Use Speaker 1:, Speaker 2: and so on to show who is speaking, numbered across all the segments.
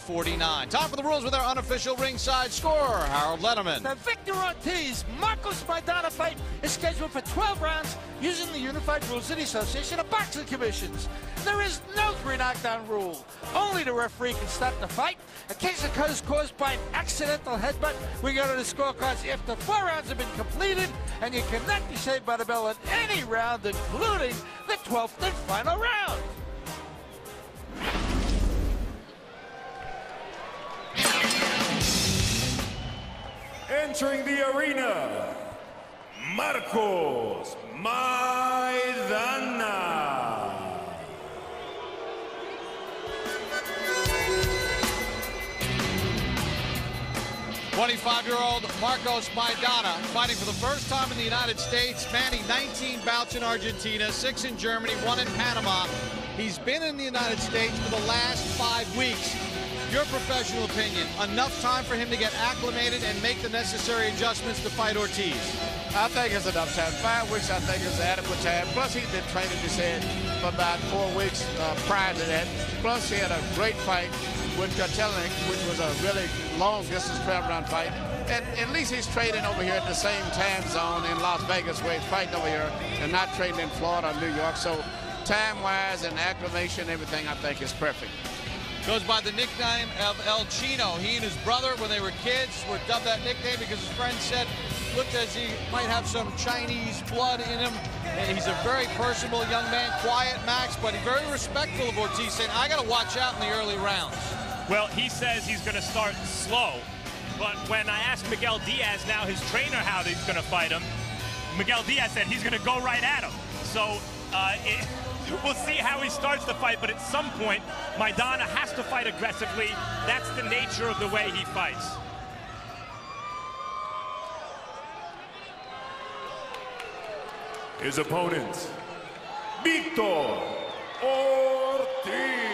Speaker 1: 49. Time for the rules with our unofficial ringside scorer, Harold Letterman.
Speaker 2: The Victor Ortiz Markos Maidana fight is scheduled for 12 rounds using the unified rules of the Association of Boxing Commissions. There is no 3 knockdown rule. Only the referee can stop the fight. A case occurs caused by an accidental headbutt. We go to the scorecards after 4 rounds have been completed, and you cannot be saved by the bell in any round, including the 12th and final round.
Speaker 3: Entering the arena, Markos Maidana.
Speaker 1: 25-year-old Markos Maidana fighting for the first time in the United States, manning 19 bouts in Argentina, 6 in Germany, 1 in Panama. He's been in the United States for the last 5 weeks. Your professional opinion, enough time for him to get acclimated and make the necessary adjustments to fight Ortiz?
Speaker 4: I think it's enough time. 5 weeks, I think, is adequate time. Plus, he's been training, you said, for about 4 weeks prior to that. Plus, he had a great fight with Telling, which was a really long-distance 12-round fight. And at least he's training over here at the same time zone in Las Vegas, where he's fighting over here, and not training in Florida or New York. So, time-wise and acclimation, everything, I think, is perfect.
Speaker 1: Goes by the nickname of El Chino. He and his brother, when they were kids, were dubbed that nickname because his friend said, looked as he might have some Chinese blood in him. And he's a very personable young man, quiet, Max, but he's very respectful of Ortiz, saying, I got to watch out in the early rounds.
Speaker 5: Well, he says he's going to start slow. But when I asked Miguel Diaz, now his trainer, how he's going to fight him, Miguel Diaz said he's going to go right at him. So we'll see how he starts the fight, but at some point, Maidana has to fight aggressively. That's the nature of the way he fights.
Speaker 3: His opponent, Victor Ортиз.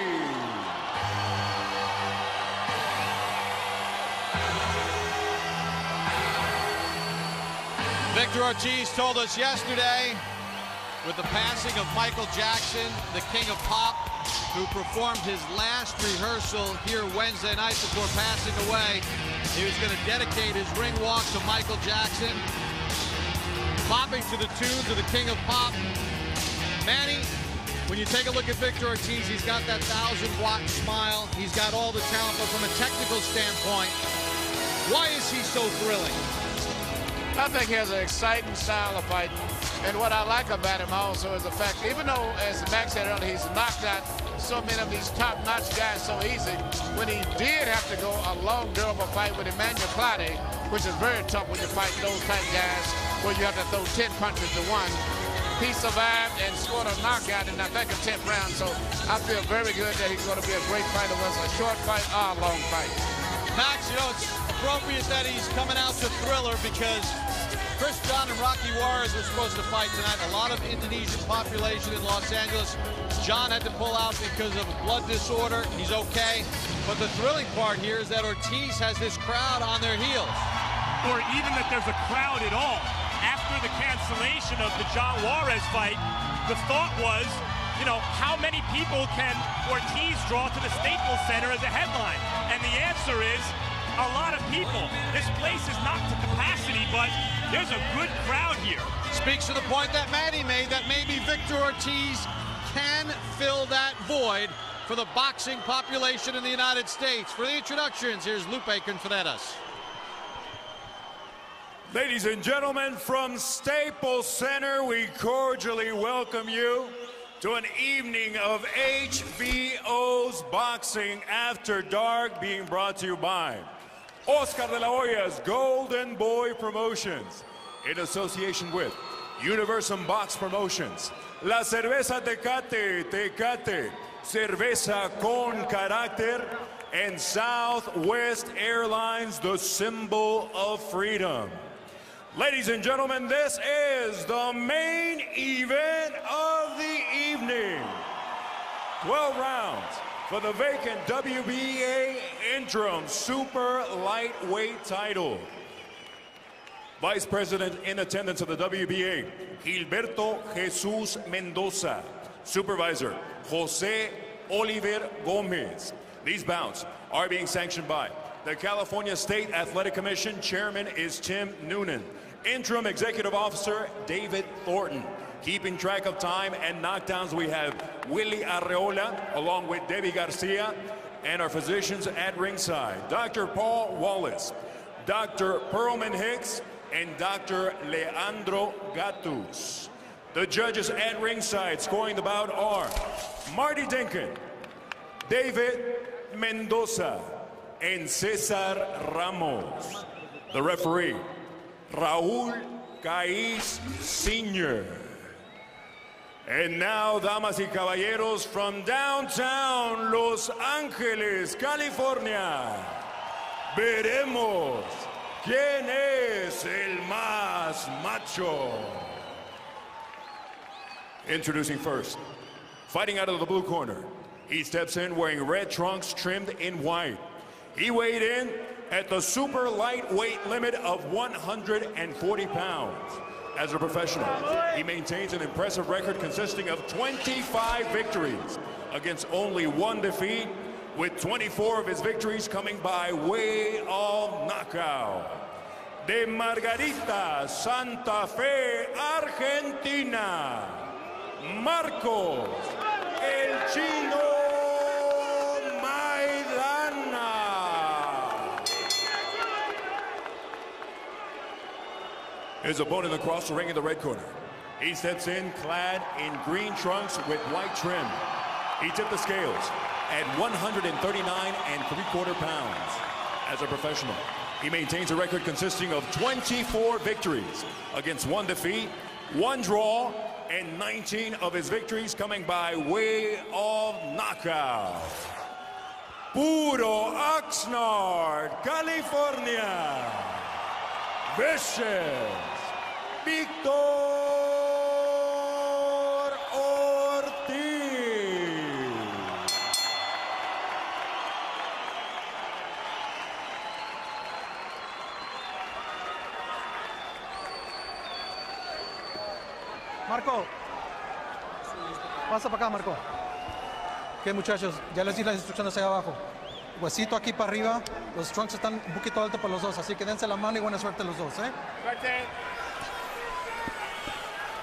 Speaker 1: Victor Ortiz told us yesterday, with the passing of Michael Jackson, the king of pop, who performed his last rehearsal here Wednesday night before passing away, he was going to dedicate his ring walk to Michael Jackson, popping to the tunes of the king of pop. Manny, when you take a look at Victor Ortiz, he's got that 1,000-watt smile. He's got all the talent, but from a technical standpoint, why is he so thrilling?
Speaker 4: I think he has an exciting style of fighting. And what I like about him also is the fact, even though, as Max said earlier, he's knocked out so many of these top-notch guys so easy, when he did have to go a long, durable fight with Emmanuel Claude, which is very tough when you fight those type guys, where you have to throw 10 punches to one, he survived and scored a knockout in, I think, the 10th round. So I feel very good that he's going to be a great fighter, whether it's a short fight or a long fight.
Speaker 1: Max, you know, it's appropriate that he's coming out to Thriller because Chris John and Rocky Juarez were supposed to fight tonight. A lot of Indonesian population in Los Angeles. John had to pull out because of a blood disorder. He's okay. But the thrilling part here is that Ortiz has this crowd on their heels.
Speaker 5: Or even that there's a crowd at all. After the cancellation of the John Juarez fight, the thought was, you know, how many people can Ortiz draw to the Staples Center as a headline? And the answer is a lot of people. This place is not to capacity, but there's a good crowd here.
Speaker 1: Speaks to the point that Manny made that maybe Victor Ortiz can fill that void for the boxing population in the United States. For the introductions, here's Lupe Confenetas.
Speaker 3: Ladies and gentlemen, from Staples Center, we cordially welcome you to an evening of HBO's Boxing After Dark, being brought to you by Oscar de la Hoya's Golden Boy Promotions, in association with Universum Box Promotions, La Cerveza Tecate, Tecate, Cerveza con Carácter, and Southwest Airlines, the symbol of freedom. Ladies and gentlemen, this is the main event of the evening. 12 rounds for the vacant WBA interim super lightweight title. Vice President in attendance of the WBA, Gilberto Jesus Mendoza. Supervisor, Jose Oliver Gomez. These bouts are being sanctioned by the California State Athletic Commission. Chairman is Tim Noonan. Interim Executive Officer David Thornton. Keeping track of time and knockdowns, we have Willie Arreola along with Debbie Garcia, and our physicians at ringside, Dr. Paul Wallace, Dr. Perlman Hicks, and Dr. Leandro Gatus. The judges at ringside scoring the bout are Marty Dinkin, David Mendoza, and Cesar Ramos. The referee, Raul Caiz Sr. And now, damas y caballeros, from downtown Los Angeles, California, veremos quién es el más macho. Introducing first, fighting out of the blue corner. He steps in wearing red trunks trimmed in white. He weighed in at the super lightweight limit of 140 pounds. As a professional, he maintains an impressive record consisting of 25 victories against only 1 defeat, with 24 of his victories coming by way of knockout. De Margarita, Santa Fe, Argentina, Marcos, El Chino Maidana. His opponent across the ring in the red corner. He steps in clad in green trunks with white trim. He tipped the scales at 139 3/4 pounds. As a professional, he maintains a record consisting of 24 victories against 1 defeat, 1 draw, and 19 of his victories coming by way of knockout. Puro Oxnard, California. Vicious Victor Ortiz.
Speaker 6: Marco, pasa para acá, Marco. ¿Qué, muchachos? Ya les di las instrucciones ahí abajo. Huesito aquí para arriba. Los trunks están un poquito altos para los dos, así que dense la mano y buena suerte los dos, ¿eh?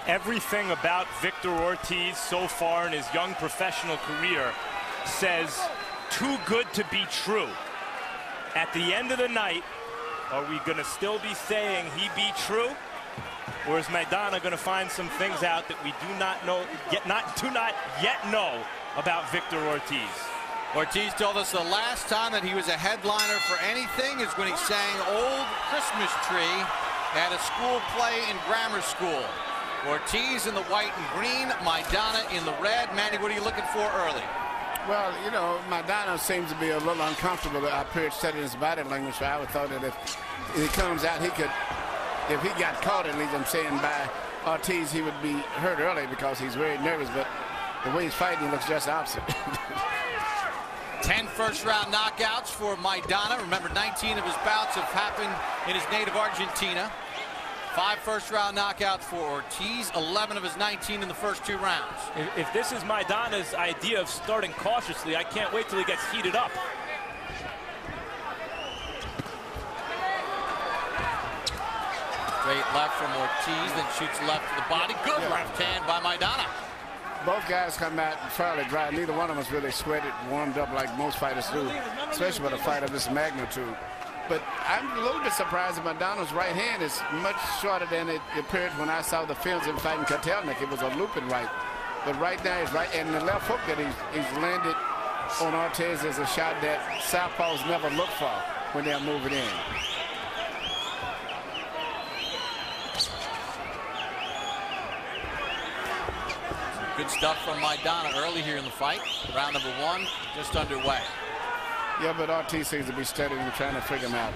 Speaker 5: Everything about Victor Ortiz so far in his young professional career says too good to be true. At the end of the night, are we going to still be saying he be true? Or is Maidana going to find some things out that we do not yet know about Victor Ortiz?
Speaker 1: Ortiz told us the last time that he was a headliner for anything is when he sang Old Christmas Tree at a school play in grammar school. Ortiz in the white and green, Maidana in the red. Manny, what are you looking for early?
Speaker 4: Well, you know, Maidana seems to be a little uncomfortable. I appeared studying his body language, so I would thought that if he comes out, he could, if he got caught, at least I'm saying, by Ortiz, he would be hurt early because he's very nervous, but the way he's fighting, he looks just the opposite.
Speaker 1: 10 first-round knockouts for Maidana. Remember, 19 of his bouts have happened in his native Argentina. 5 first-round knockouts for Ortiz, 11 of his 19 in the first 2 rounds.
Speaker 5: If this is Maidana's idea of starting cautiously, I can't wait till he gets heated up.
Speaker 1: Straight left from Ortiz, then shoots left to the body. Good left hand by Maidana.
Speaker 4: Both guys come out fairly dry. Neither one of them has really sweated, warmed up like most fighters do, especially with a fight of this magnitude. But I'm a little bit surprised that Maidana's right hand is much shorter than it appeared when I saw the films of him fighting Kotelnik. It was a looping right. But right now he's right, and the left hook that he's landed on Ortiz is a shot that southpaws never look for when they're moving in.
Speaker 1: Good stuff from Maidana early here in the fight. Round number 1 just underway.
Speaker 4: Yeah, but Ortiz seems to be studying and trying to figure him out.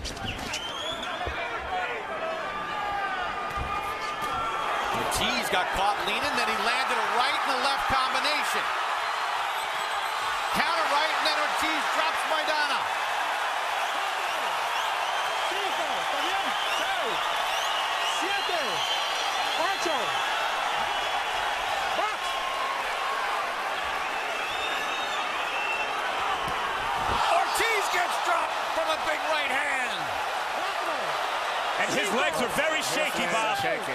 Speaker 1: Ortiz got caught leaning, then he landed a right and a left combination. Counter right, and then Ortiz drops Maidana.
Speaker 6: 5, 6, 7, 8.
Speaker 5: And his legs are very shaky, Bob.
Speaker 3: Shaky.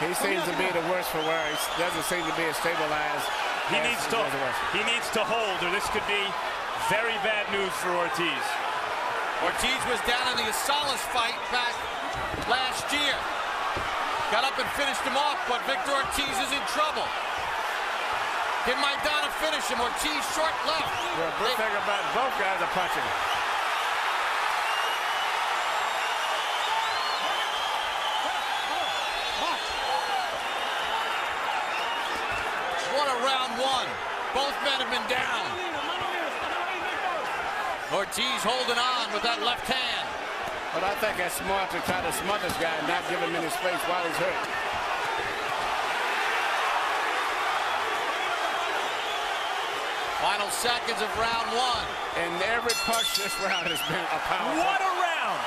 Speaker 3: He seems to be the worst for wear. He doesn't seem to be as stabilized.
Speaker 5: He needs to hold, or this could be very bad news for Ortiz.
Speaker 1: Ortiz was down in the Asalas fight back last year. Got up and finished him off, but Victor Ortiz is in trouble. Can Maidana finish him? Ortiz short left.
Speaker 3: The good thing about both guys are punching.
Speaker 1: What a round one. Both men have been down. Ortiz holding on with that left hand.
Speaker 3: But I think that's smart to try to smother this guy and not give him any space while he's hurt.
Speaker 1: Final seconds of round one.
Speaker 3: And every punch this round has been a power.
Speaker 5: What a round!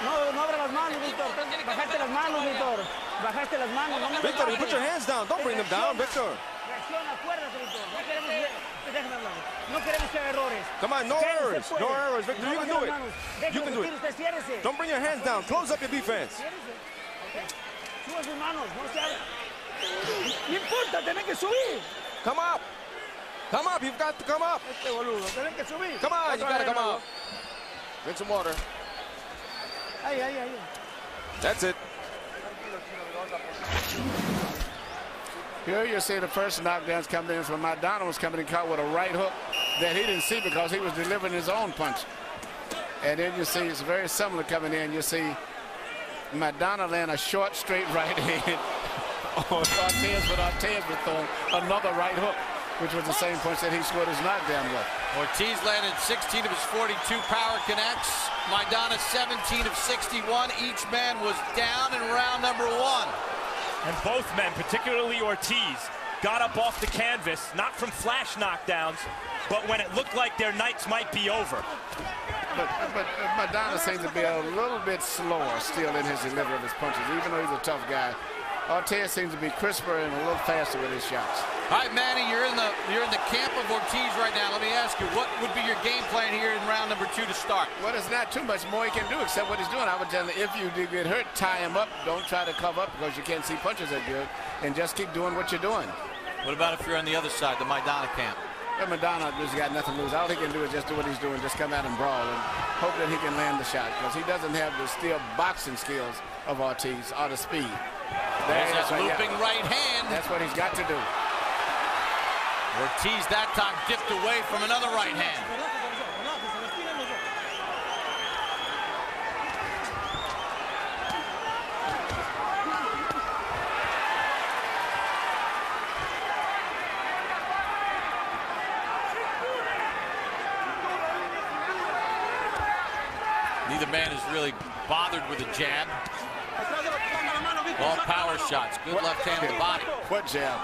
Speaker 7: No abra las manos, Víctor. Bajaste las manos, Víctor. Bajaste las manos. No
Speaker 8: Victor, you put your hands down. Don't bring them down, Victor.
Speaker 7: Reacciona, acuérdate, Víctor. Déjame hablar. No queremos que haga errores.
Speaker 8: Come on, no errors. No errors, Victor. You can do it. You can do it. Don't bring your hands down. Close up your defense.
Speaker 7: Suba sus manos. No se haga. No importa, tenés que subir.
Speaker 8: Come up. Come up. You've got to come up.
Speaker 7: Este boludo, tenés que subir.
Speaker 8: Come on, you got to come up. Drink some water.
Speaker 7: Ahí.
Speaker 8: That's it.
Speaker 3: Here you see the first knockdowns coming in from Maidana was coming in caught with a right hook that he didn't see because he was delivering his own punch. And then you see it's very similar coming in. You see Maidana land a short, straight right hand on Ортиз, but Ортиz was throwing another right hook, which was the same punch that he scored his knockdown with.
Speaker 1: Ortiz landed 16 of his 42 power connects. Maidana 17 of 61. Each man was down in round number one.
Speaker 5: And both men, particularly Ortiz, got up off the canvas, not from flash knockdowns, but when it looked like their nights might be over.
Speaker 3: But Maidana seems to be a little bit slower still in his delivery of his punches, even though he's a tough guy. Ортиz seems to be crisper and a little faster with his shots.
Speaker 1: All right, Manny, you're in the camp of Ortiz right now. Let me ask you, what would be your game plan here in round number two to start?
Speaker 3: Well, there's not too much more he can do except what he's doing. I would tell him, if you do get hurt, tie him up. Don't try to cover up because you can't see punches that good, and just keep doing what you're doing.
Speaker 1: What about if you're on the other side, the Maidana camp?
Speaker 3: Well, Maidana has got nothing to lose. All he can do is just do what he's doing, just come out and brawl and hope that he can land the shot because he doesn't have the still boxing skills of Ортиz or the speed.
Speaker 1: There's that looping right hand.
Speaker 3: That's what he's got to do.
Speaker 1: Ortiz that time dipped away from another right hand. Neither man is really bothered with a jab. All power shots. Good left hand to the body.
Speaker 3: What jab?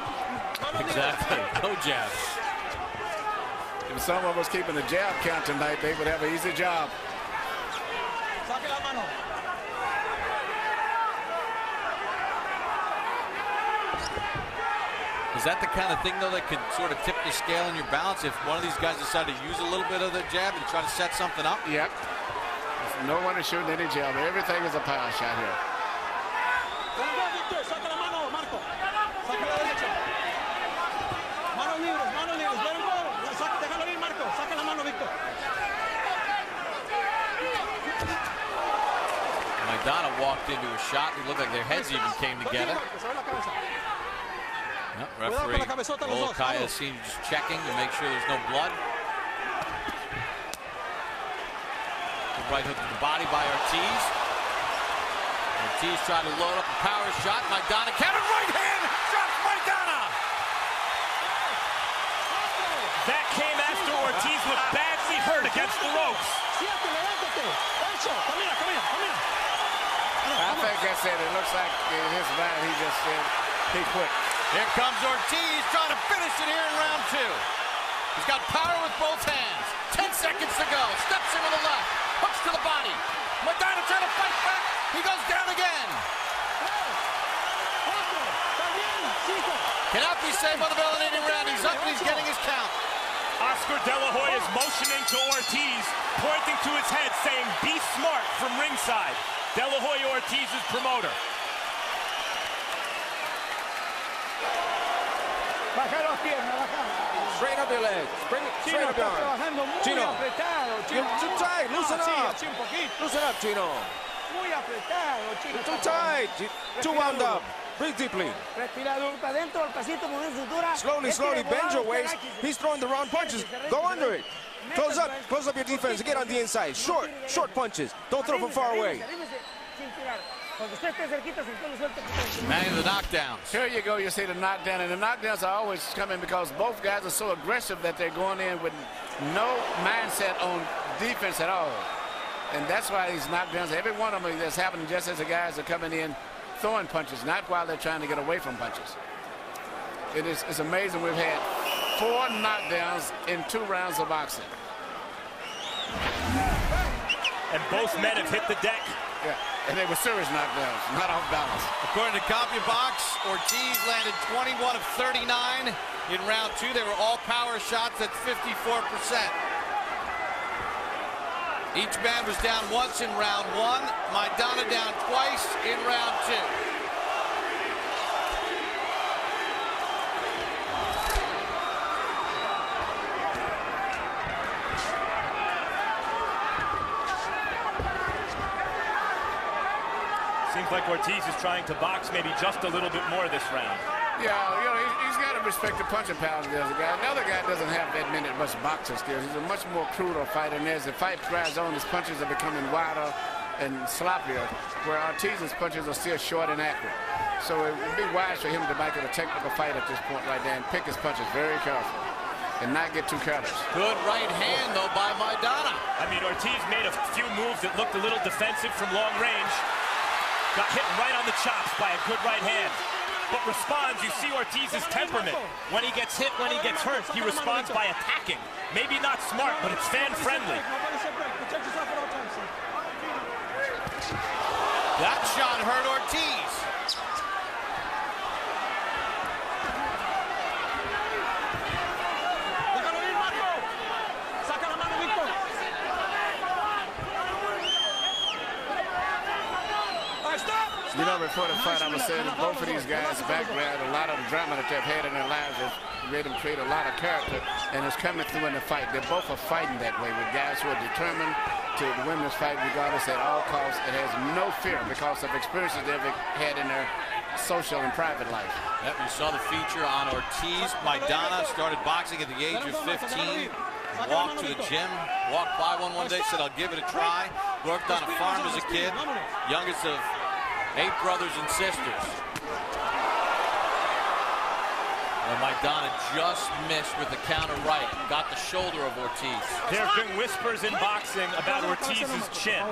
Speaker 1: Exactly. No jab.
Speaker 3: If someone was keeping the jab count tonight, they would have an easy job.
Speaker 1: Is that the kind of thing, though, that could sort of tip the scale in your balance if one of these guys decide to use a little bit of the jab and try to set something up?
Speaker 3: Yep. No one is shooting any jab. Everything is a power shot here.
Speaker 1: Maidana walked into a shot. It looked like their heads even came together. Yep, referee Olkaya seems just checking to make sure there's no blood. Good right hook to the body by Ортиz. Ортиz trying to load up a power shot. Maidana countered right hand. Drops Maidana.
Speaker 5: That came after Ortiz looked badly hurt against the ropes.
Speaker 3: I think that's it. It looks like in his mind he just said he quit.
Speaker 1: Here comes Ортиz trying to finish it here in round two. He's got power with both hands. 10 seconds to go. Steps in with the left. Hooks to the body. Maidana trying to fight back. He goes down again. Cannot be saved by the bell in any round. He's up and he's getting his count.
Speaker 5: Oscar De La Hoya is motioning to Ortiz, pointing to his head, saying, "Be smart," from ringside. De La Hoya, Ortiz's promoter.
Speaker 8: Straighten up your legs. Bring it straight up your arm. Chino, you're too tight. Loosen up. Loosen up, Chino. You're too tight. Too wound up. Breathe deeply. Slowly, slowly. Bend your waist. He's throwing the wrong punches. Go under it. Close up your defense. Get on the inside. Short punches. Don't throw from far away.
Speaker 1: Man of the knockdowns.
Speaker 4: Here you go, you see the knockdown, and the knockdowns are always coming because both guys are so aggressive that they're going in with no mindset on defense at all. And that's why these knockdowns, every one of them is happening just as the guys are coming in throwing punches, not while they're trying to get away from punches. It's amazing. We've had 4 knockdowns in 2 rounds of boxing.
Speaker 5: And both men have hit the deck.
Speaker 4: Yeah, and they were serious knockdowns, not off balance.
Speaker 1: According to CompuBox, Ortiz landed 21 of 39 in round 2. They were all power shots at 54%. Each man was down once in round 1. Maidana down twice in round 2.
Speaker 5: Seems like Ortiz is trying to box maybe just a little bit more this round.
Speaker 4: Yeah, you know, he's got to respect the punching power of the other guy. The other guy doesn't have that much boxing skills. He's a much more cruder fighter, and as the fight drives on, his punches are becoming wider and sloppier, where Ortiz's punches are still short and accurate. So it would be wise for him to make it a technical fight at this point right there and pick his punches very carefully and not get too careless.
Speaker 1: Good right hand, though, by Maidana.
Speaker 5: I mean, Ortiz made a few moves that looked a little defensive from long range. Got hit right on the chops by a good right hand. But responds, you see Ortiz's temperament. When he gets hit, when he gets hurt, he responds by attacking. Maybe not smart, but it's fan-friendly.
Speaker 1: That shot hurt Ortiz.
Speaker 4: You know, before the fight, I was saying that both of these guys' background, a lot of the drama that they've had in their lives has made them create a lot of character, and it's coming through in the fight. They both are fighting that way with guys who are determined to win this fight regardless at all costs. It has no fear because of experiences they've had in their social and private life.
Speaker 1: Yep, you saw the feature on Ortiz. Maidana started boxing at the age of 15. Walked to the gym, walked by one day, said, "I'll give it a try." Worked on a farm as a kid, youngest of 8 brothers and sisters. And Maidana just missed with the counter right. Got the shoulder of Ortiz.
Speaker 5: There have been whispers in boxing about Ortiz's chin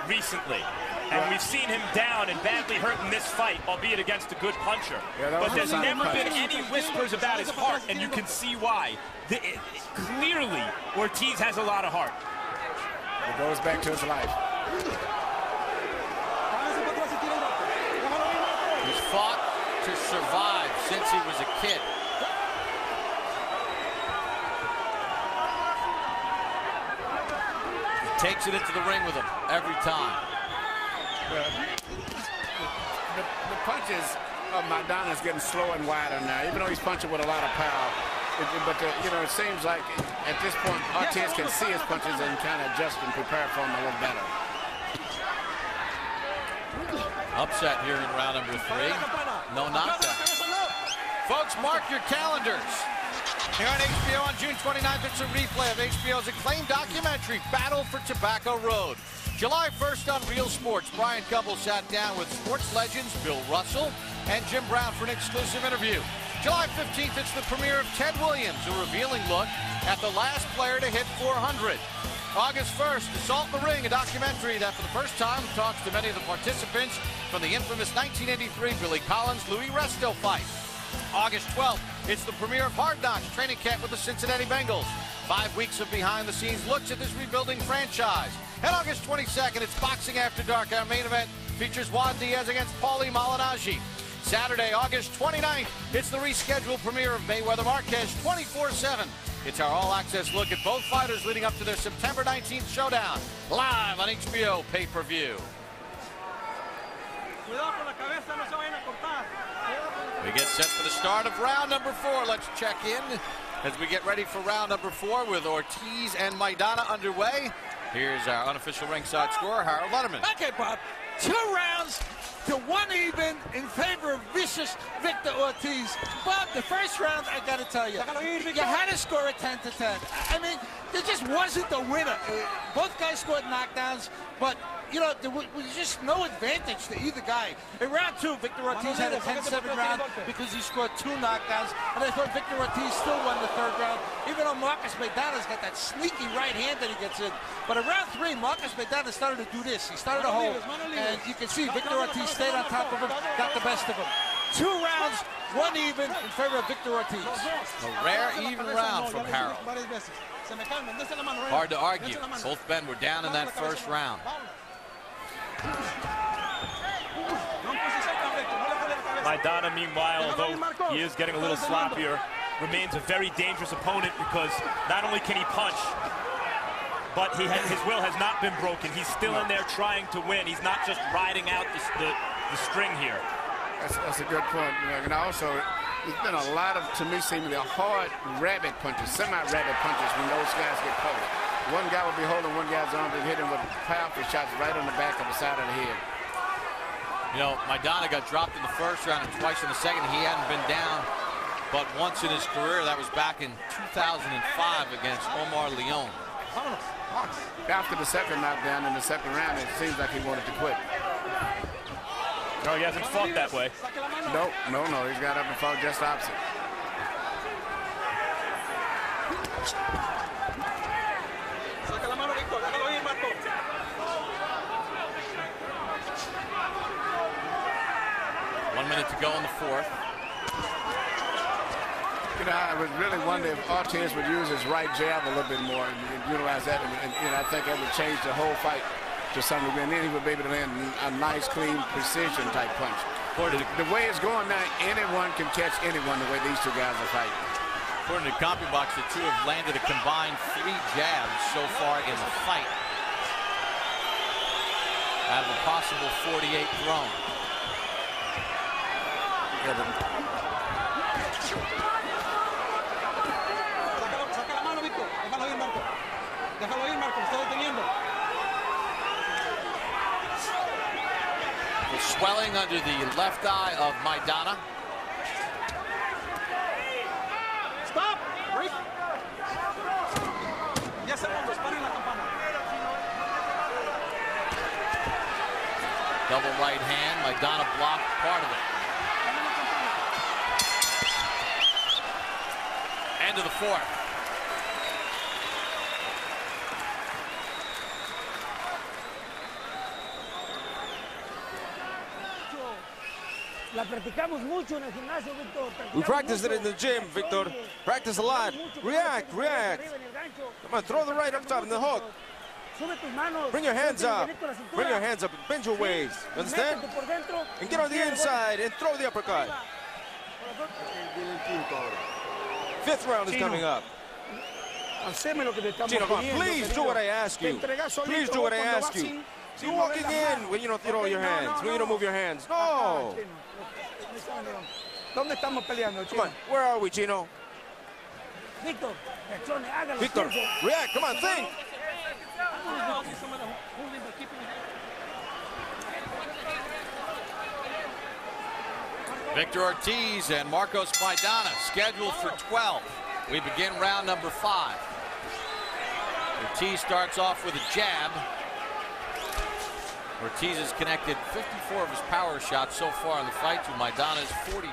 Speaker 5: recently. And we've seen him down and badly hurt in this fight, albeit against a good puncher.
Speaker 4: Yeah,
Speaker 5: but there's never been any whispers about his heart, and you can see why. Clearly, Ortiz has a lot of heart.
Speaker 4: It goes back to his life.
Speaker 1: He's fought to survive since he was a kid. He takes it into the ring with him every time.
Speaker 4: The punches of Maidana is getting slower and wider now, even though he's punching with a lot of power. You know, it seems like at this point, Ortiz can see his punches and kind of adjust and prepare for them a little better.
Speaker 1: Upset here in round number 3. No knockdown. Folks, mark your calendars. Here on HBO on June 29th, it's a replay of HBO's acclaimed documentary, Battle for Tobacco Road. July 1st on Real Sports, Brian Gumbel sat down with sports legends Bill Russell and Jim Brown for an exclusive interview. July 15th, it's the premiere of Ted Williams, a revealing look at the last player to hit 400. August 1st, Assault in the Ring, a documentary that for the first time talks to many of the participants from the infamous 1983 Billy Collins-Louis Resto fight. August 12th, it's the premiere of Hard Knocks training camp with the Cincinnati Bengals. 5 weeks of behind-the-scenes looks at this rebuilding franchise. And August 22nd, it's Boxing After Dark. Our main event features Juan Diaz against Paulie Malignaggi. Saturday, August 29th, it's the rescheduled premiere of Mayweather Marquez 24/7. It's our all-access look at both fighters leading up to their September 19th showdown, live on HBO pay-per-view. We get set for the start of round number 4. Let's check in as we get ready for round number 4 with Ortiz and Maidana underway. Here's our unofficial ringside scorer, Harold Letterman.
Speaker 2: Okay, Bob. 2 rounds to 1 even in favor of vicious Victor Ortiz. Bob, the first round, I got to tell you, you had to score a 10-10. I mean, there just wasn't a winner. Both guys scored knockdowns, but, you know, there was just no advantage to either guy. In round 2, Victor Ortiz had a 10-7 round because he scored 2 knockdowns, and I thought Victor Ortiz still won the 3rd round, even though Marcos Maidana's got that sneaky right hand that he gets in. But in round 3, Marcos Maidana started to do this. He started to hold, and you can see Victor Ortiz stayed on top of him, got the best of him. 2 rounds, 1 even in favor of Victor Ortiz.
Speaker 1: A rare even round from Harold. Hard to argue. Both men were down in that first round.
Speaker 5: Maidana, meanwhile, although he is getting a little sloppier, remains a very dangerous opponent because not only can he punch, but his will has not been broken. He's still in there trying to win. He's not just riding out the string here.
Speaker 4: That's a good point. And also, there's been a lot of, to me, seemingly hard rabbit punches, semi-rabbit punches when those guys get caught. One guy will be holding one guy's arm and hit him with powerful shots right on the back of the side of the head.
Speaker 1: You know, Maidana got dropped in the first round and twice in the second. He hadn't been down but once in his career. That was back in 2005 against Omar Leon.
Speaker 4: After the second knockdown in the second round, it seems like he wanted to quit.
Speaker 5: No, he hasn't fought that way.
Speaker 4: No. He's got up and fought just opposite.
Speaker 1: One minute to go in the 4th.
Speaker 4: You know, I would really wonder if Ортиз would use his right jab a little bit more and utilize that, and you know, I think that would change the whole fight to some degree, and then he would be able to land a nice, clean, precision type punch. The way it's going now, anyone can catch anyone the way these 2 guys are fighting.
Speaker 1: According to CompuBox, the 2 have landed a combined 3 jabs so far in the fight, out of a possible 48 thrown. The swelling under the left eye of Maidana.
Speaker 6: Stop! Break.
Speaker 1: Double right hand. Maidana blocked part of it. End of the 4th.
Speaker 8: We practiced it in the gym, Victor. Practice a lot. React. Come on, throw the right up top in the hook. Bring your hands up. Bring your hands up and bend your waist. Understand? And get on the inside and throw the uppercut. 5th round is coming up. Chino, come on, please do what I ask you. Please do what I ask you. You're walking in when you don't throw your hands, when you don't move your hands. No. Come on, where are we, Chino? Victor, react. Come on, think.
Speaker 1: Victor Ortiz and Marcos Maidana scheduled for 12. We begin round number 5. Ortiz starts off with a jab. Ortiz has connected 54 of his power shots so far in the fight to Maidana's 44.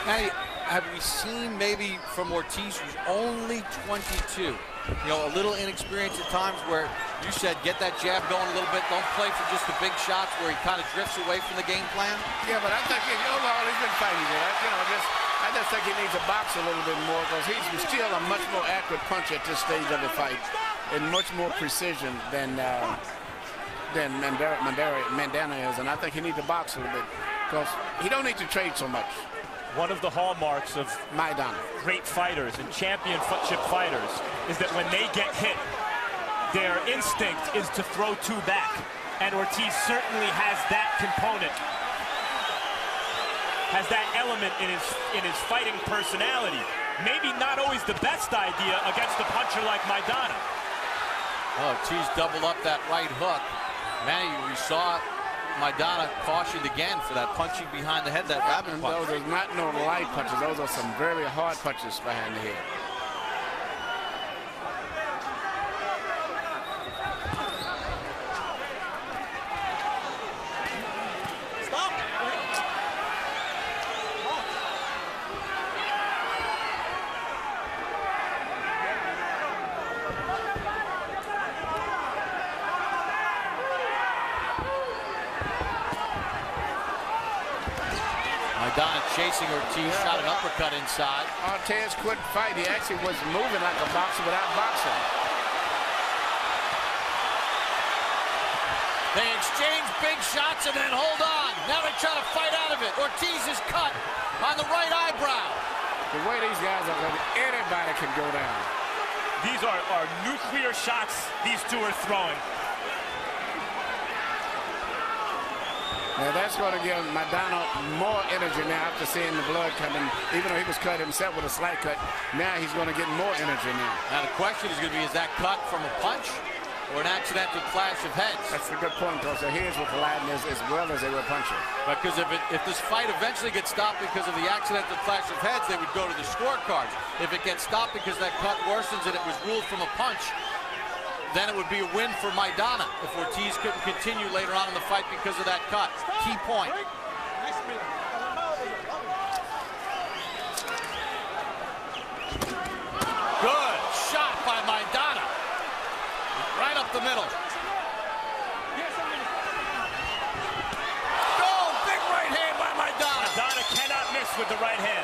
Speaker 1: Now, have we seen maybe from Ortiz, who's only 22, you know, a little inexperienced at times, where you said get that jab going a little bit, don't play for just the big shots where he kind of drifts away from the game plan?
Speaker 4: Yeah, but I think overall he's been fighting good. I just think he needs to box a little bit more because he's still a much more accurate puncher at this stage of the fight and much more precision than than Maidana is, and I think he needs to box a little bit because he don't need to trade so much.
Speaker 5: One of the hallmarks of
Speaker 4: Maidana,
Speaker 5: great fighters and championship fighters, is that when they get hit, their instinct is to throw two back, and Ortiz certainly has that component, has that element in his fighting personality. Maybe not always the best idea against a puncher like Maidana.
Speaker 1: Oh, Ortiz doubled up that right hook. Manny, we saw Maidana cautioned again for that punching behind the head, that rabbit punch.
Speaker 4: Those are not no light punches. Those are some very hard punches behind the head.
Speaker 1: Maidana chasing Ortiz, shot an uppercut inside.
Speaker 4: Ортиз couldn't fight. He actually was moving like a boxer without boxing.
Speaker 1: They exchange big shots and then hold on. Now they try to fight out of it. Ortiz is cut on the right eyebrow.
Speaker 4: The way these guys are, anybody can go down.
Speaker 5: These are nuclear shots these two are throwing.
Speaker 4: Now that's going to give Maidana more energy now after seeing the blood coming. Even though he was cut himself with a slight cut, now he's going to get more energy now.
Speaker 1: Now the question is going to be, is that cut from a punch or an accidental clash of heads?
Speaker 4: That's a good point, because the heads were colliding as well as they were punching.
Speaker 1: Because if this fight eventually gets stopped because of the accidental clash of heads, they would go to the scorecards. If it gets stopped because that cut worsens and it was ruled from a punch, then it would be a win for Maidana if Ortiz couldn't continue later on in the fight because of that cut. Key point. Good shot by Maidana. Right up the middle. Oh, big right hand by Maidana.
Speaker 5: Maidana cannot miss with the right hand.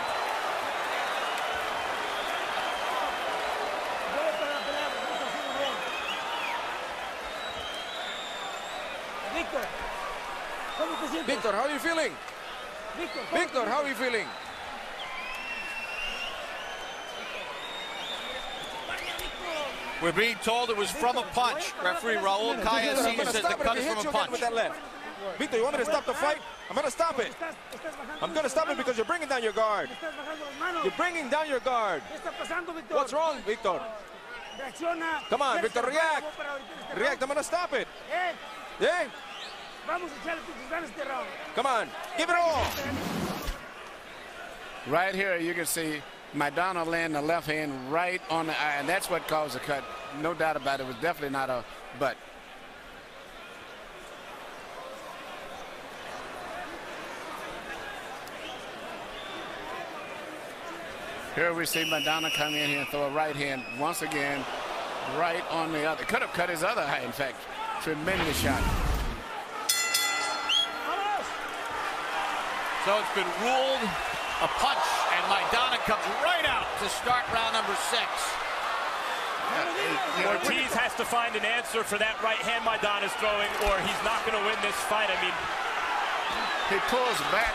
Speaker 8: Victor, how are you feeling? Victor, how are you feeling?
Speaker 1: We're being told it was from a punch. Referee Raul Cayacina says the cut is from a punch.
Speaker 8: With that left. Victor, you want me to stop the fight? I'm going to stop it. I'm going to stop it because you're bringing down your guard. You're bringing down your guard. What's wrong, Victor? Come on, Victor, react. React, I'm going to stop it. Yeah? Come on, give it all.
Speaker 4: Right here, you can see Maidana land the left hand right on the eye, and that's what caused the cut. No doubt about it. It was definitely not a butt. Here we see Maidana come in here and throw a right hand once again, right on the other. Could have cut his other eye, in fact. Tremendous shot.
Speaker 1: So it's been ruled a punch, and Maidana comes right out to start round number 6.
Speaker 5: Ortiz has to find an answer for that right hand Maidana's throwing, or he's not going to win this fight. I mean,
Speaker 4: he pulls back.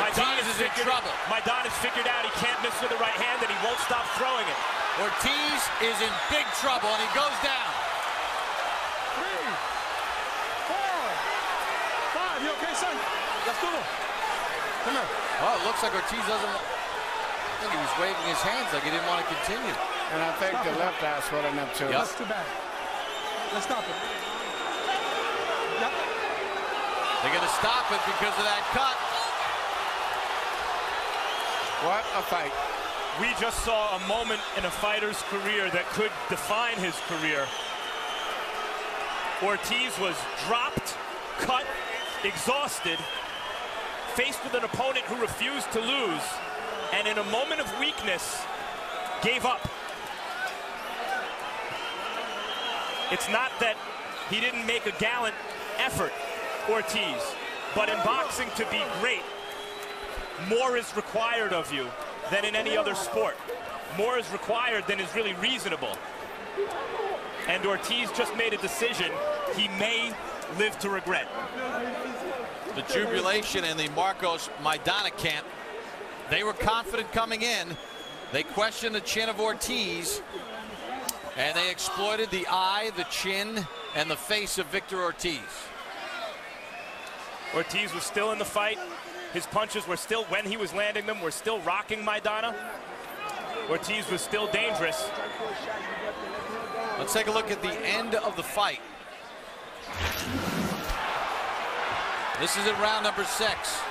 Speaker 1: Ortiz is in trouble.
Speaker 5: Maidana's figured out he can't miss with the right hand, and he won't stop throwing it.
Speaker 1: Ortiz is in big trouble, and he goes down.
Speaker 6: 3, 4, 5. You okay, son? That's cool. Come here.
Speaker 1: Oh, it looks like Ortiz doesn't. I think he was waving his hands like he didn't want to continue.
Speaker 4: And I think the left eye swelling up too.
Speaker 1: Yep.
Speaker 6: That's too bad. Let's stop it. Yep.
Speaker 1: They're going to stop it because of that cut.
Speaker 4: What a fight.
Speaker 5: We just saw a moment in a fighter's career that could define his career. Ortiz was dropped, cut, exhausted, faced with an opponent who refused to lose, and in a moment of weakness, gave up. It's not that he didn't make a gallant effort, Ortiz, but in boxing, to be great, more is required of you than in any other sport. More is required than is really reasonable. and Ortiz just made a decision he may live to regret.
Speaker 1: The jubilation in the Markos Maidana camp. They were confident coming in. They questioned the chin of Ortiz, and they exploited the eye, the chin, and the face of Victor Ortiz.
Speaker 5: Ortiz was still in the fight. His punches were still, when he was landing them, were still rocking Maidana. Ortiz was still dangerous.
Speaker 1: Let's take a look at the end of the fight. This is at round number 6.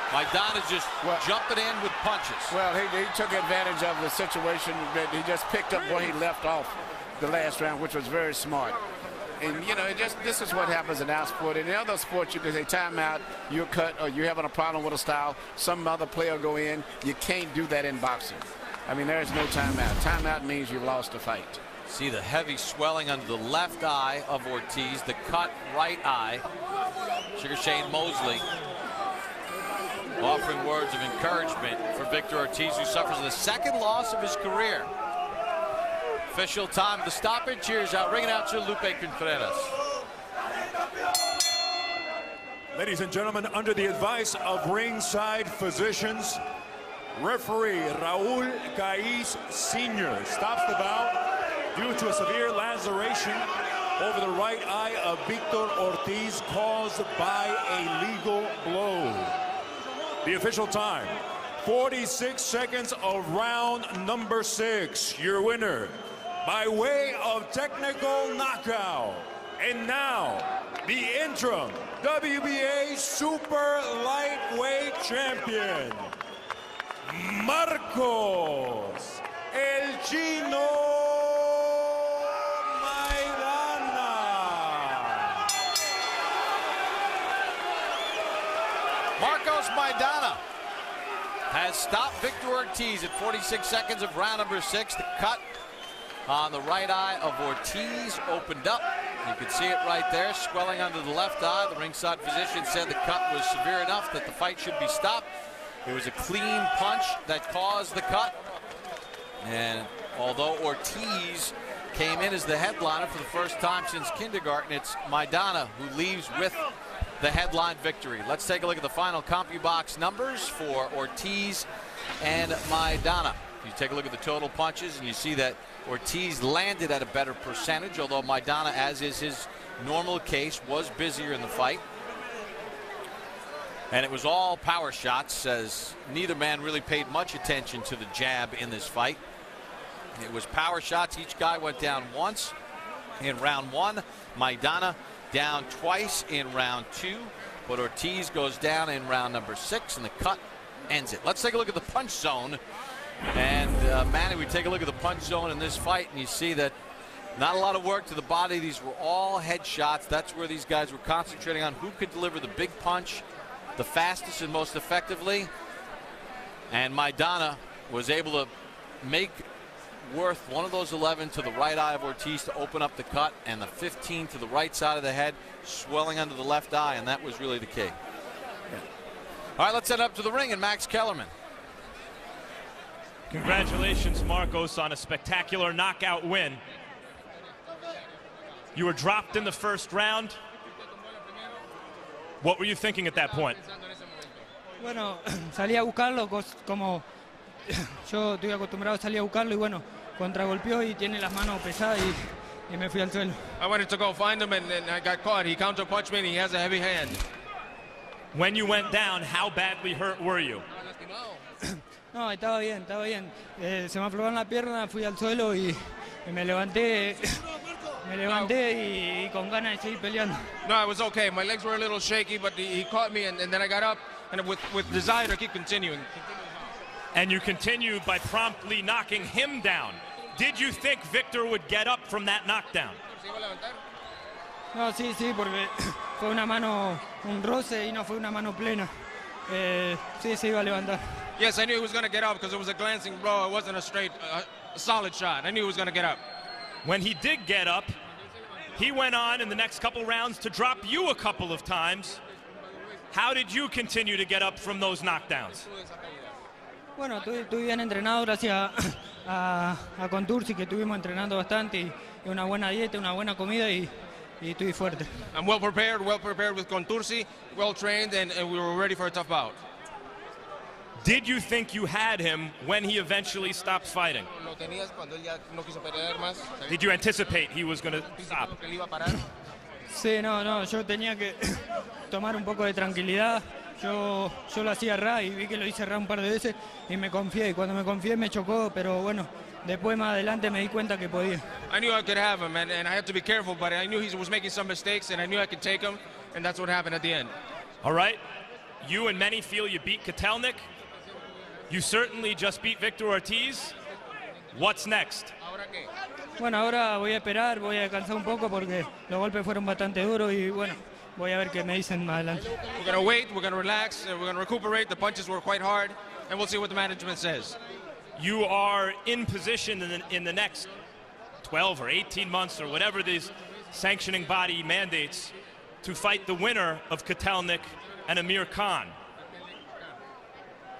Speaker 1: Maidana's just jumping in with punches.
Speaker 4: Well, he took advantage of the situation that he just picked up where he left off the last round, which was very smart. And, you know, this is what happens in our sport. In other sports, you can say timeout, you're cut, or you're having a problem with a style. Some other player go in. You can't do that in boxing. I mean, there is no timeout. Timeout means you've lost the fight.
Speaker 1: See the heavy swelling under the left eye of Ortiz, the cut right eye. Sugar Shane Mosley offering words of encouragement for Victor Ortiz, who suffers the 2nd loss of his career. Official time of the stoppage. Here's ring announcer Lupe Contreras.
Speaker 3: Ladies and gentlemen, under the advice of ringside physicians, referee Raul Caiz Sr. stops the bout due to a severe laceration over the right eye of Victor Ortiz caused by a legal blow. The official time, 46 seconds of round number 6. Your winner, by way of technical knockout. And now, the interim WBA Super Lightweight Champion, Markos El Chino Maidana.
Speaker 1: Markos Maidana has stopped Victor Ortiz at 46 seconds of round number 6. The cut on the right eye of Ortiz opened up. You can see it right there, swelling under the left eye. The ringside physician said the cut was severe enough that the fight should be stopped. It was a clean punch that caused the cut. And although Ortiz came in as the headliner for the first time since kindergarten, it's Maidana who leaves with the headline victory. Let's take a look at the final CompuBox numbers for Ortiz and Maidana. You take a look at the total punches and you see that Ortiz landed at a better percentage, although Maidana, as is his normal case, was busier in the fight. And it was all power shots, as neither man really paid much attention to the jab in this fight. It was power shots. Each guy went down once in round 1. Maidana down twice in round 2. But Ortiz goes down in round number 6, and the cut ends it. Let's take a look at the punch zone. And Manny, we take a look at the punch zone in this fight, and you see that not a lot of work to the body. These were all head shots. That's where these guys were concentrating on who could deliver the big punch the fastest and most effectively. And Maidana was able to make worth one of those 11 to the right eye of Ortiz to open up the cut, and the 15 to the right side of the head, swelling under the left eye, and that was really the key. Yeah. All right, let's head up to the ring and Max Kellerman.
Speaker 5: Congratulations, Markos, on a spectacular knockout win. You were dropped in the first round. What were you thinking at that point?
Speaker 9: Bueno, salí a buscarlo como yo estoy acostumbrado a salir a buscarlo, y bueno, contragolpeó y tiene las manos pesadas y me fui al suelo.
Speaker 8: I wanted to go find him and I got caught. He counterpunched me and he has a heavy hand.
Speaker 5: When you went down, how badly hurt were you?
Speaker 9: No, estaba bien, estaba bien. Se me aflojaron la pierna, fui al suelo y me levanté y con ganas de seguir peleando.
Speaker 8: No, I was okay. My legs were a little shaky, but he caught me and then I got up and with desire to keep continuing.
Speaker 5: And you continued by promptly knocking him down. Did you think Victor would get up from that knockdown?
Speaker 9: No, sí, porque fue una mano, un roce y no fue una mano plena. Sí, se iba a levantar.
Speaker 8: Yes, I knew he was going to get up because it was a glancing blow. It wasn't a straight, solid shot. I knew he was going to get up.
Speaker 5: When he did get up, he went on in the next couple rounds to drop you a couple of times. How did you continue to get up from those knockdowns?
Speaker 9: Bueno, estuve bien entrenado gracias a Contursi, que estuvimos entrenando bastante una buena dieta, una buena comida y estoy fuerte.
Speaker 8: I'm well prepared with Contursi, well trained, and we were ready for a tough bout.
Speaker 5: Did you think you had him when he eventually stopped fighting? Did you anticipate he was going to stop?
Speaker 9: Sí, no, yo tenía que tomar un poco de tranquilidad. Yo lo hacía ra y vi que lo hice ra un par de veces y me confié. Y cuando me confié me chocó, pero bueno, después más adelante me di cuenta que podía.
Speaker 8: I knew I could have him, and I had to be careful, but I knew he was making some mistakes, and I knew I could take him, and that's what happened at the end.
Speaker 5: All right. You and many feel you beat Kotelnik. You certainly just beat Victor Ortiz. What's next?
Speaker 9: Bueno, ahora voy a esperar, voy a descansar un poco porque los golpes fueron bastante duros y bueno, voy a ver qué me dicen más adelante.
Speaker 8: We're going to wait, we're going to relax, we're going to recuperate. The punches were quite hard, and we'll see what the management says.
Speaker 5: You are in position in the next 12 or 18 months or whatever these sanctioning body mandates to fight the winner of Kotelnik and Amir Khan.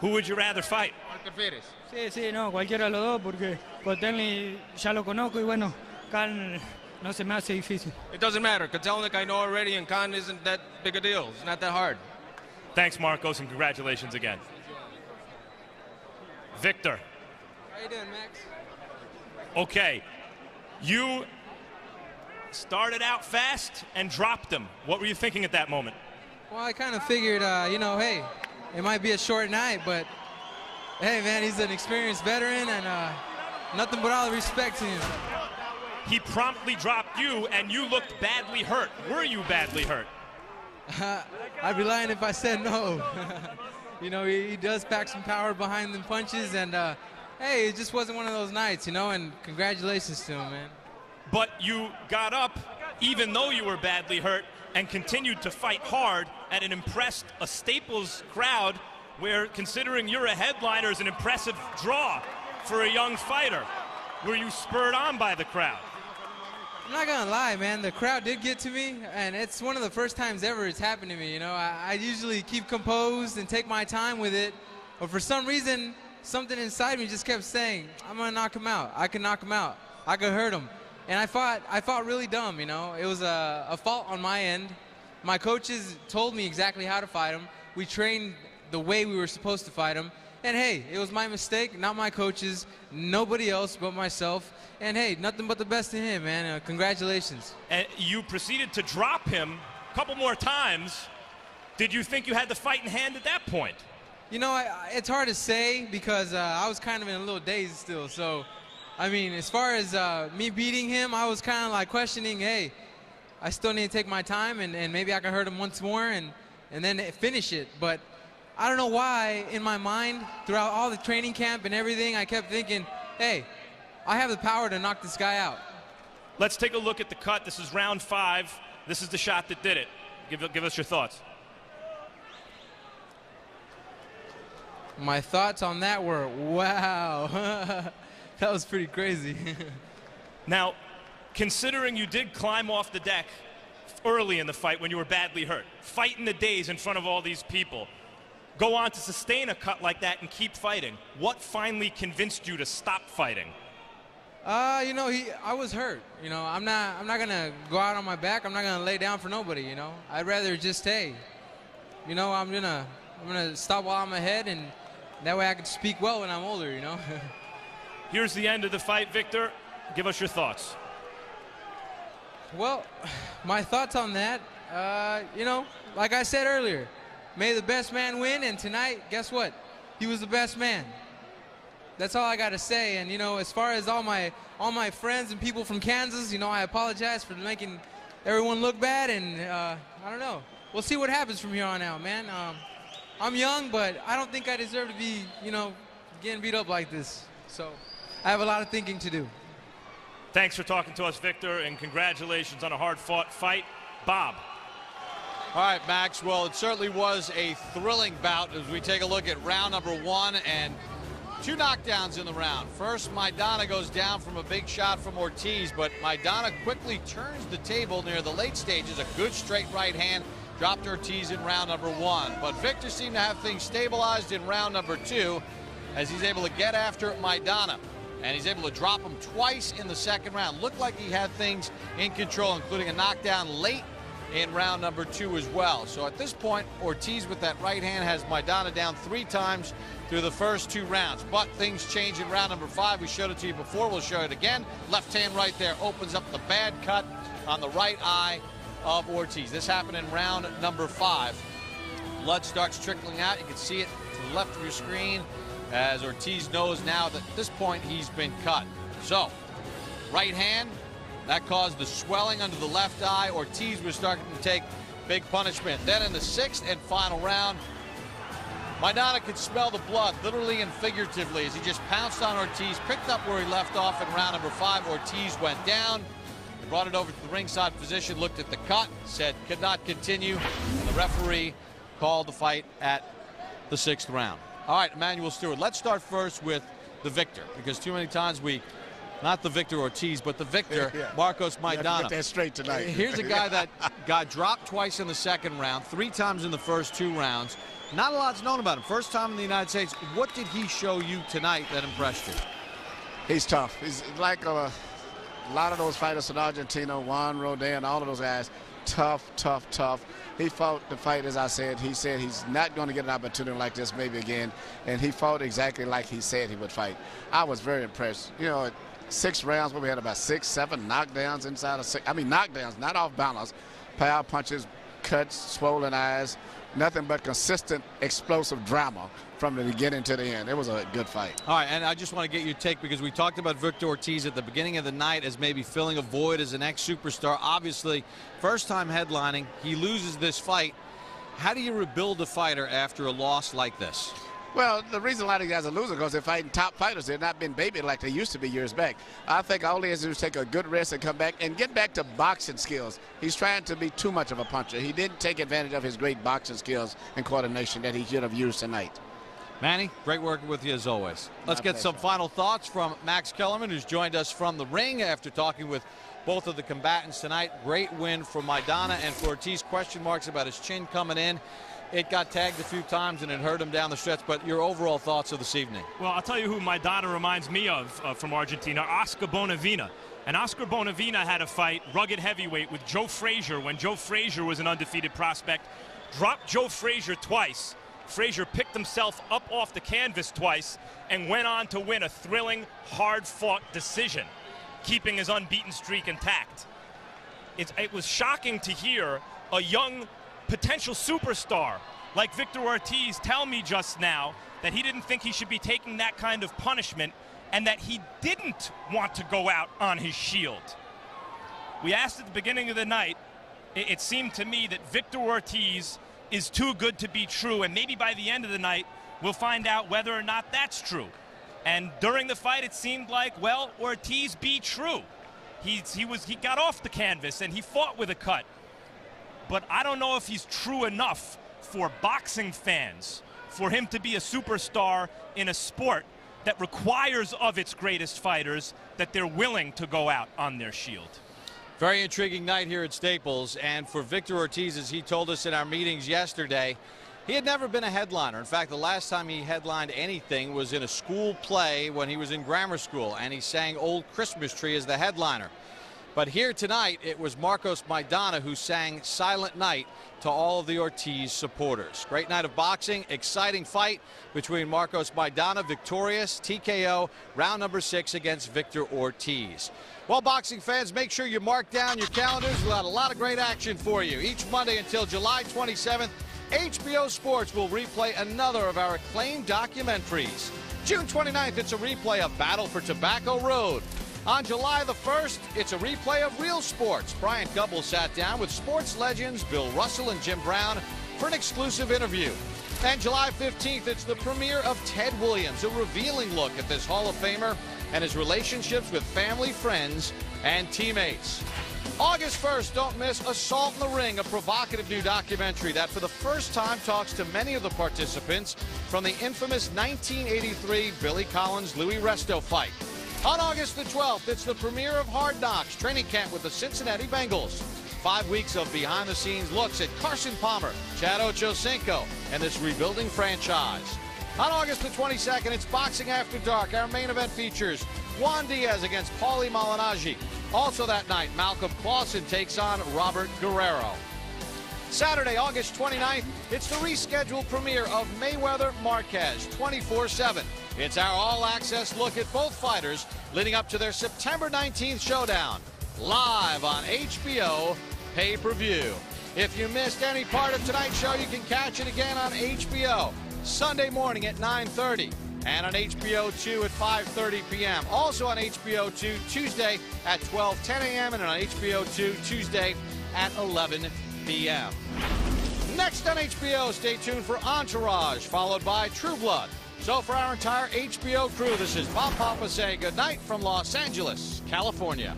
Speaker 5: Who would you rather fight?
Speaker 9: Sí, no, cualquiera de los dos porque Kotelnik ya lo conozco y bueno, Khan no se me hace difícil.
Speaker 8: It doesn't matter. Kotelnik I know already, and Khan isn't that big a deal. It's not that hard.
Speaker 5: Thanks, Markos, and congratulations again. Victor.
Speaker 10: How you doing, Max?
Speaker 5: Okay, you started out fast and dropped him. What were you thinking at that moment?
Speaker 10: Well, I kind of figured, hey, it might be a short night, but hey, man, he's an experienced veteran, and nothing but all the respect to him.
Speaker 5: He promptly dropped you, and you looked badly hurt. Were you badly hurt?
Speaker 10: I'd be lying if I said no. He does pack some power behind them punches, and hey, it just wasn't one of those nights, and congratulations to him, man.
Speaker 5: But you got up, even though you were badly hurt, and continued to fight hard and impressed a Staples crowd where, considering you're a headliner, is an impressive draw for a young fighter. Were you spurred on by the crowd?
Speaker 10: I'm not gonna lie, man, the crowd did get to me, and it's one of the first times ever it's happened to me. I usually keep composed and take my time with it, but for some reason, something inside me just kept saying, I'm gonna knock him out. I can knock him out. I could hurt him. And I fought really dumb, It was a fault on my end. My coaches told me exactly how to fight him. We trained the way we were supposed to fight him. And hey, it was my mistake, not my coaches, nobody else but myself. And hey, nothing but the best to him, man. Congratulations.
Speaker 5: And you proceeded to drop him a couple more times. Did you think you had the fight in hand at that point?
Speaker 10: It's hard to say because I was kind of in a little daze still. So, I mean, as far as me beating him, I was kind of like questioning, hey, I still need to take my time and maybe I can hurt him once more and then finish it. But I don't know why in my mind throughout all the training camp and everything, I kept thinking, hey, I have the power to knock this guy out.
Speaker 5: Let's take a look at the cut. This is round 5. This is the shot that did it. Give us your thoughts.
Speaker 10: My thoughts on that were, wow. That was pretty crazy.
Speaker 5: Now, considering you did climb off the deck early in the fight when you were badly hurt, fight in the days in front of all these people, go on to sustain a cut like that and keep fighting, what finally convinced you to stop fighting?
Speaker 10: I was hurt. I'm not gonna go out on my back. I'm not gonna lay down for nobody. I'd rather just hey, I'm gonna stop while I'm ahead, and that way I can speak well when I'm older.
Speaker 5: Here's the end of the fight, Victor. Give us your thoughts.
Speaker 10: Well, my thoughts on that, like I said earlier, may the best man win, and tonight, guess what? He was the best man. That's all I got to say. And, as far as all my friends and people from Kansas, I apologize for making everyone look bad, and I don't know. We'll see what happens from here on out, man. I'm young, but I don't think I deserve to be, getting beat up like this. So I have a lot of thinking to do.
Speaker 5: Thanks for talking to us, Victor, and congratulations on a hard-fought fight. Bob.
Speaker 1: All right, Max. Well, it certainly was a thrilling bout as we take a look at round number 1 and 2 knockdowns in the round. First, Maidana goes down from a big shot from Ortiz, but Maidana quickly turns the table near the late stages. A good straight right hand dropped Ortiz in round number 1. But Victor seemed to have things stabilized in round number 2 as he's able to get after Maidana. And he's able to drop him twice in the second round. Looked like he had things in control, including a knockdown late in round number 2 as well. So at this point, Ortiz with that right hand has Maidana down 3 times through the first 2 rounds. But things change in round number 5. We showed it to you before. We'll show it again. Left hand right there opens up the bad cut on the right eye of Ortiz. This happened in round number 5. Blood starts trickling out. You can see it to the left of your screen as Ortiz knows now that at this point he's been cut. So, right hand, that caused the swelling under the left eye. Ortiz was starting to take big punishment. Then in the 6th and final round, Maidana could smell the blood, literally and figuratively, as he just pounced on Ortiz, picked up where he left off in round number 5. Ortiz went down. They brought it over to the ringside physician, looked at the cut, said could not continue, and the referee called the fight at the 6th round. All right, Emmanuel Stewart, let's start first with the victor, because too many times not the Victor Ortiz, but the victor, Markos Maidana.
Speaker 4: Get that straight tonight.
Speaker 1: Here's a guy that got dropped twice in the second round, 3 times in the first 2 rounds. Not a lot's known about him. First time in the United States. What did he show you tonight that impressed you?
Speaker 4: He's tough. He's like a lot of those fighters in Argentina, Juan Rodin, all of those guys. Tough, tough, tough. He fought the fight, as I said. He said he's not going to get an opportunity like this maybe again, and he fought exactly like he said he would fight. I was very impressed. You know, 6 rounds where we had about 6, 7 knockdowns inside of 6. I mean, knockdowns, not off balance. Power punches, cuts, swollen eyes. Nothing but consistent, explosive drama from the beginning to the end. It was a good fight.
Speaker 1: All right, and I just want to get your take, because we talked about Victor Ortiz at the beginning of the night as maybe filling a void as an ex-superstar. Obviously, first time headlining, he loses this fight. How do you rebuild a fighter after a loss like this?
Speaker 4: Well, the reason a lot of these guys are losing because they're fighting top fighters. They're not been babied like they used to be years back. I think all he has to do is take a good rest and come back and get back to boxing skills. He's trying to be too much of a puncher. He didn't take advantage of his great boxing skills and coordination that he should have used tonight.
Speaker 1: Manny, great working with you as always. Let's get some final thoughts from Max Kellerman, who's joined us from the ring after talking with both of the combatants tonight. Great win for Maidana, and for Ortiz, question marks about his chin coming in. It got tagged a few times and it hurt him down the stretch, but your overall thoughts of this evening?
Speaker 5: Well, I'll tell you who Maidana reminds me of from Argentina, Oscar Bonavena. And Oscar Bonavena had a fight, rugged heavyweight, with Joe Frazier when Joe Frazier was an undefeated prospect. Dropped Joe Frazier twice. Frazier picked himself up off the canvas twice and went on to win a thrilling, hard-fought decision, keeping his unbeaten streak intact. It was shocking to hear a young potential superstar like Victor Ortiz tell me just now that he didn't think he should be taking that kind of punishment and that he didn't want to go out on his shield. We asked at the beginning of the night, it seemed to me that Victor Ortiz is too good to be true, and maybe by the end of the night we'll find out whether or not that's true. And during the fight it seemed like, well, Ortiz be true. He got off the canvas and he fought with a cut. But I don't know if he's true enough for boxing fans, for him to be a superstar in a sport that requires of its greatest fighters that they're willing to go out on their shield.
Speaker 1: Very intriguing night here at Staples, and for Victor Ortiz, as he told us in our meetings yesterday, he had never been a headliner. In fact, the last time he headlined anything was in a school play when he was in grammar school, and he sang Old Christmas Tree as the headliner. But here tonight, it was Markos Maidana who sang Silent Night to all of the Ortiz supporters. Great night of boxing, exciting fight between Markos Maidana, victorious, TKO, round number 6 against Victor Ortiz. Well, boxing fans, make sure you mark down your calendars. We'll have a lot of great action for you. Each Monday until July 27th, HBO Sports will replay another of our acclaimed documentaries. June 29th, it's a replay of Battle for Tobacco Road. On July the 1st, it's a replay of Real Sports. Bryant Gumbel sat down with sports legends Bill Russell and Jim Brown for an exclusive interview. And July 15th, it's the premiere of Ted Williams, a revealing look at this Hall of Famer and his relationships with family, friends, and teammates. August 1st, don't miss Assault in the Ring, a provocative new documentary that for the first time talks to many of the participants from the infamous 1983 Billy Collins-Louis Resto fight. On August the 12th, it's the premiere of Hard Knocks, training camp with the Cincinnati Bengals. 5 weeks of behind-the-scenes looks at Carson Palmer, Chad Ochocinco, and this rebuilding franchise. On August the 22nd, it's Boxing After Dark. Our main event features Juan Diaz against Paulie Malignaggi. Also that night, Malcolm Clausen takes on Robert Guerrero. Saturday, August 29th, it's the rescheduled premiere of Mayweather Marquez 24/7. It's our all-access look at both fighters leading up to their September 19th showdown, live on HBO pay-per-view. If you missed any part of tonight's show, you can catch it again on HBO Sunday morning at 9:30 and on HBO 2 at 5:30 p.m. Also on HBO 2 Tuesday at 12:10 a.m. and on HBO 2 Tuesday at 11 p.m. Next on HBO, stay tuned for Entourage, followed by True Blood. So for our entire HBO crew, this is Bob Papa saying good night from Los Angeles, California.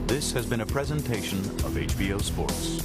Speaker 11: This has been a presentation of HBO Sports.